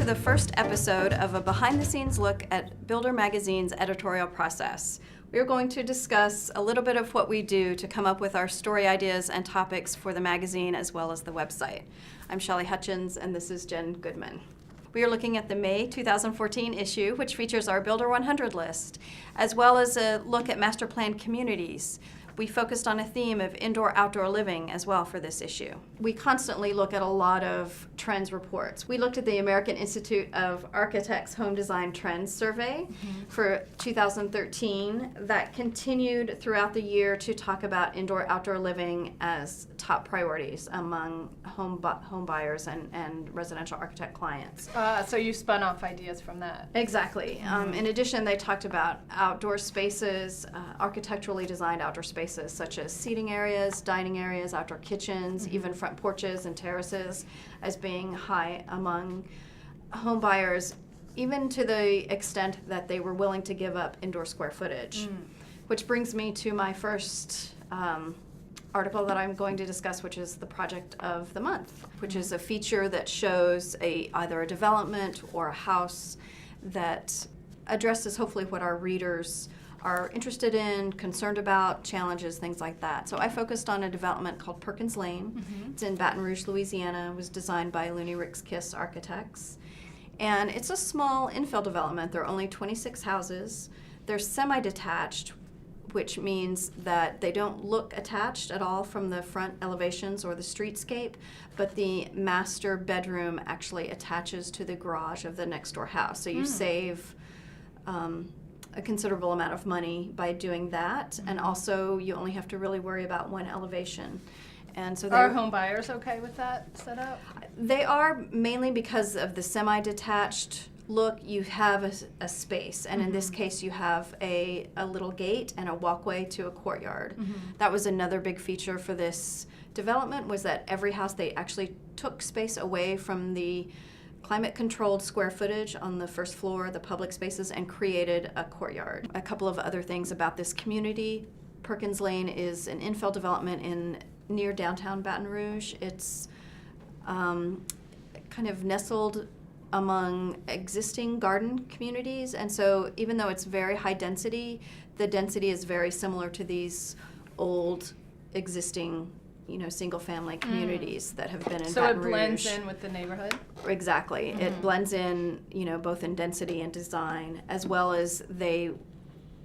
to the first episode of a behind-the-scenes look at Builder Magazine's editorial process. We are going to discuss a little bit of what we do to come up with our story ideas and topics for the magazine as well as the website. I'm Shelley Hutchins, and this is Jenn Goodman. We are looking at the May 2014 issue, which features our Builder 100 list, as well as a look at master planned communities. We focused on a theme of indoor-outdoor living as well for this issue. We constantly look at a lot of trends reports. We looked at the American Institute of Architects Home Design Trends Survey for 2013 that continued throughout the year to talk about indoor-outdoor living as top priorities among home buyers and residential architect clients. So you spun off ideas from that. Exactly. In addition, they talked about outdoor spaces, architecturally designed outdoor spaces such as seating areas, dining areas, outdoor kitchens, even front porches and terraces as being high among home buyers, even to the extent that they were willing to give up indoor square footage. Which brings me to my first article that I'm going to discuss, which is the project of the month, which is a feature that shows either a development or a house that addresses hopefully what our readers are interested in, concerned about, challenges, things like that. So I focused on a development called Perkins Lane. It's in Baton Rouge, Louisiana. It was designed by Looney Ricks Kiss Architects. And it's a small infill development. There are only 26 houses. They're semi-detached, which means that they don't look attached at all from the front elevations or the streetscape, but the master bedroom actually attaches to the garage of the next door house. So you save a considerable amount of money by doing that, and also you only have to really worry about one elevation. And so are home buyers okay with that setup? They are, mainly because of the semi-detached look. You have a space, and in this case you have a little gate and a walkway to a courtyard. That was another big feature for this development, was that every house, they actually took space away from the climate-controlled square footage on the first floor, the public spaces, and created a courtyard. A couple of other things about this community. Perkins Lane is an infill development near downtown Baton Rouge. It's kind of nestled among existing garden communities, and so even though it's very high density, the density is very similar to these old existing single-family communities that have been in Baton Rouge. So it blends in with the neighborhood? Exactly. It blends in, both in density and design, as well as they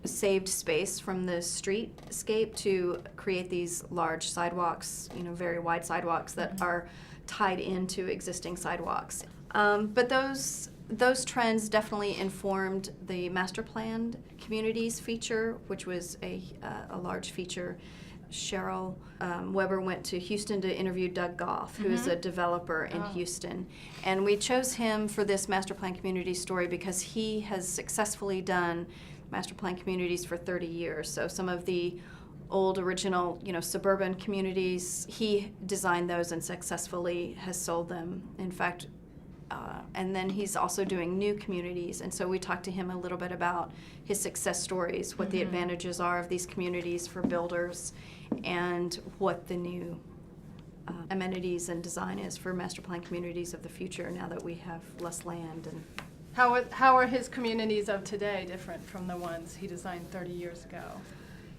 saved space from the streetscape to create these large sidewalks, very wide sidewalks that are tied into existing sidewalks. But those trends definitely informed the master planned communities feature, which was a large feature. Cheryl Weber went to Houston to interview Doug Goff, who is a developer in Houston. And we chose him for this master plan community story because he has successfully done master plan communities for 30 years. So some of the old original, suburban communities, he designed those and successfully has sold them. In fact, and then he's also doing new communities. And so we talked to him a little bit about his success stories, what the advantages are of these communities for builders, and what the new amenities and design is for master plan communities of the future now that we have less land. And how are his communities of today different from the ones he designed 30 years ago?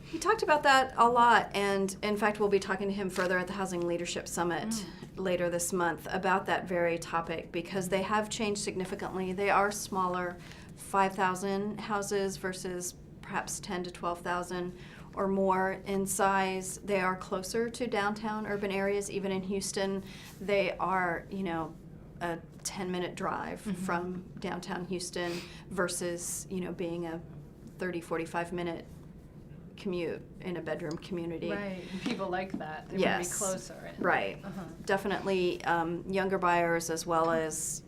He talked about that a lot, and in fact we'll be talking to him further at the Housing Leadership Summit later this month about that very topic, because they have changed significantly. They are smaller, 5,000 houses versus perhaps 10 to 12,000 or more in size. They are closer to downtown urban areas. Even in Houston, they are, a 10-minute drive from downtown Houston versus, being a 30, 45-minute commute in a bedroom community. Right, and people like that. They want to be closer. Right. Definitely younger buyers as well as,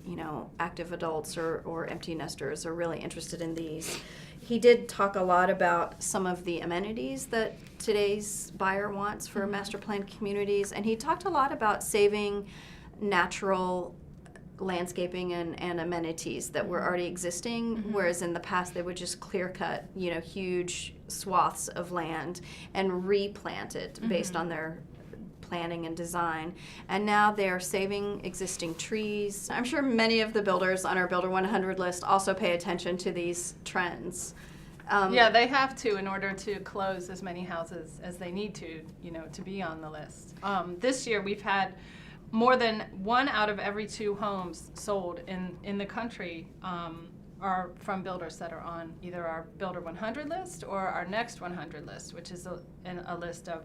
active adults or empty nesters are really interested in these. He did talk a lot about some of the amenities that today's buyer wants for master planned communities, and he talked a lot about saving natural landscaping and amenities that were already existing, whereas in the past they would just clear cut, huge swaths of land and replant it based on their planning and design. And now they're saving existing trees. I'm sure many of the builders on our Builder 100 list also pay attention to these trends. Yeah, they have to in order to close as many houses as they need to, to be on the list. This year we've had more than 1 out of every 2 homes sold in the country are from builders that are on either our Builder 100 list or our Next 100 list, which is a list of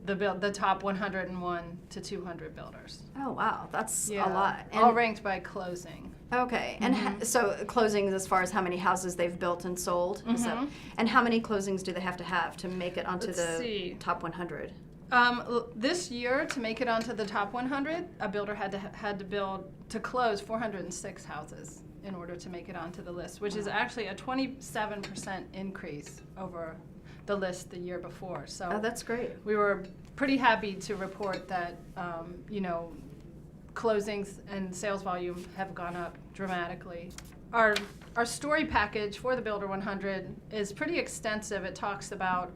the top 101 to 200 builders. Oh, wow, that's a lot. And all ranked by closing. Okay, and so closings as far as how many houses they've built and sold? And how many closings do they have to make it onto top 100? This year, to make it onto the top 100, a builder had to close 406 houses in order to make it onto the list, which is actually a 27% increase over the list the year before. So that's great. We were pretty happy to report that closings and sales volume have gone up dramatically. Our story package for the Builder 100 is pretty extensive. It talks about,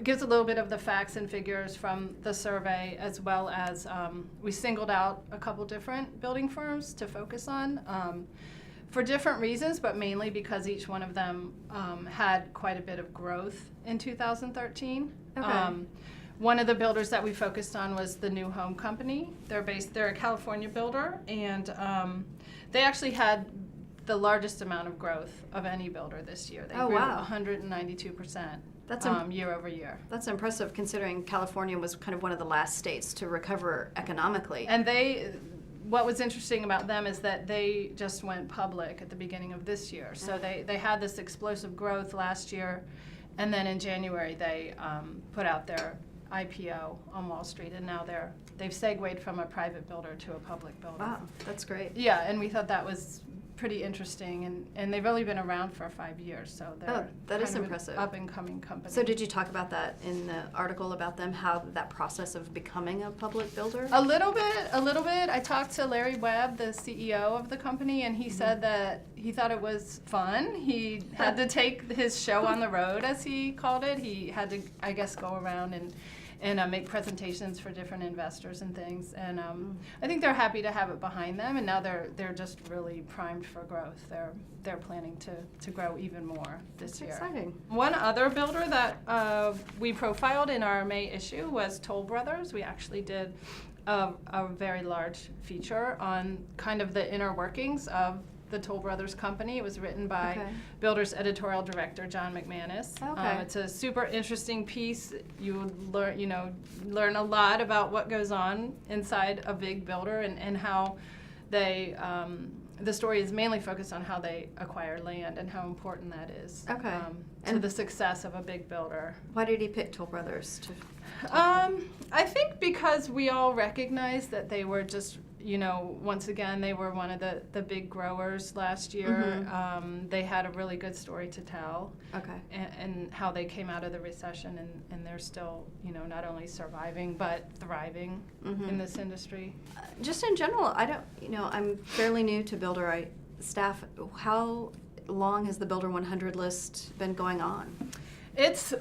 gives a little bit of the facts and figures from the survey, as well as we singled out a couple different building firms to focus on for different reasons, but mainly because each one of them had quite a bit of growth in 2013. Okay. One of the builders that we focused on was the New Home Company. They're a California builder, and they actually had the largest amount of growth of any builder this year. They grew 192%. That's year over year. That's impressive, considering California was kind of one of the last states to recover economically. And what was interesting about them is that they just went public at the beginning of this year. So they had this explosive growth last year, and then in January they put out their IPO on Wall Street, and now they've segued from a private builder to a public builder. Wow, that's great. Yeah, and we thought that was pretty interesting, and they've only been around for 5 years, so they're impressive. An up-and-coming company. So did you talk about that in the article about them, how that process of becoming a public builder? A little bit. I talked to Larry Webb, the CEO of the company, and he said that he thought it was fun. He had to take his show on the road, as he called it. He had to, I guess, go around and make presentations for different investors and things. And I think they're happy to have it behind them, and now they're just really primed for growth. They're planning to grow even more this year. Exciting. One other builder that we profiled in our May issue was Toll Brothers. We actually did a very large feature on kind of the inner workings of the Toll Brothers company. It was written by Builder's editorial director, John McManus. It's a super interesting piece. You learn a lot about what goes on inside a big builder and how they, the story is mainly focused on how they acquire land and how important that is to the success of a big builder. Why did he pick Toll Brothers? I think because we all recognize that they were just, once again, they were one of the big growers last year. They had a really good story to tell. And how they came out of the recession, and they're still, not only surviving but thriving in this industry. Just in general, I'm fairly new to builder staff. How long has the Builder 100 list been going on? It's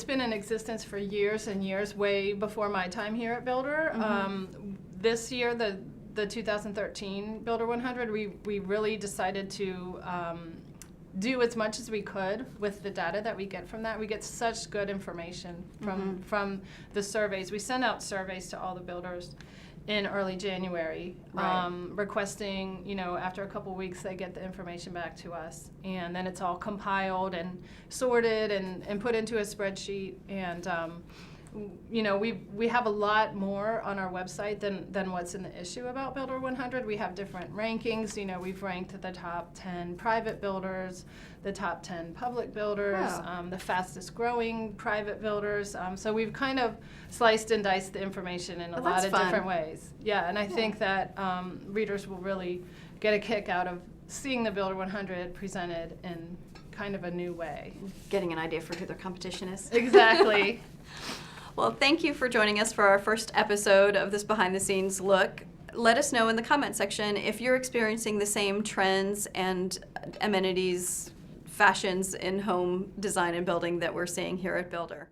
been in existence for years and years, way before my time here at Builder. This year, the 2013 Builder 100, we really decided to do as much as we could with the data that we get from that. We get such good information from the surveys. We send out surveys to all the builders in early January, requesting, after a couple weeks they get the information back to us, and then it's all compiled and sorted and put into a spreadsheet. And we have a lot more on our website than what's in the issue about Builder 100. We have different rankings. We've ranked the top 10 private builders, the top 10 public builders, the fastest growing private builders. So we've kind of sliced and diced the information in a lot of different ways. Yeah, and I think that readers will really get a kick out of seeing the Builder 100 presented in kind of a new way. Getting an idea for who their competition is. Exactly. Well, thank you for joining us for our first episode of this behind-the-scenes look. Let us know in the comment section if you're experiencing the same trends and amenities, fashions in home design and building that we're seeing here at Builder.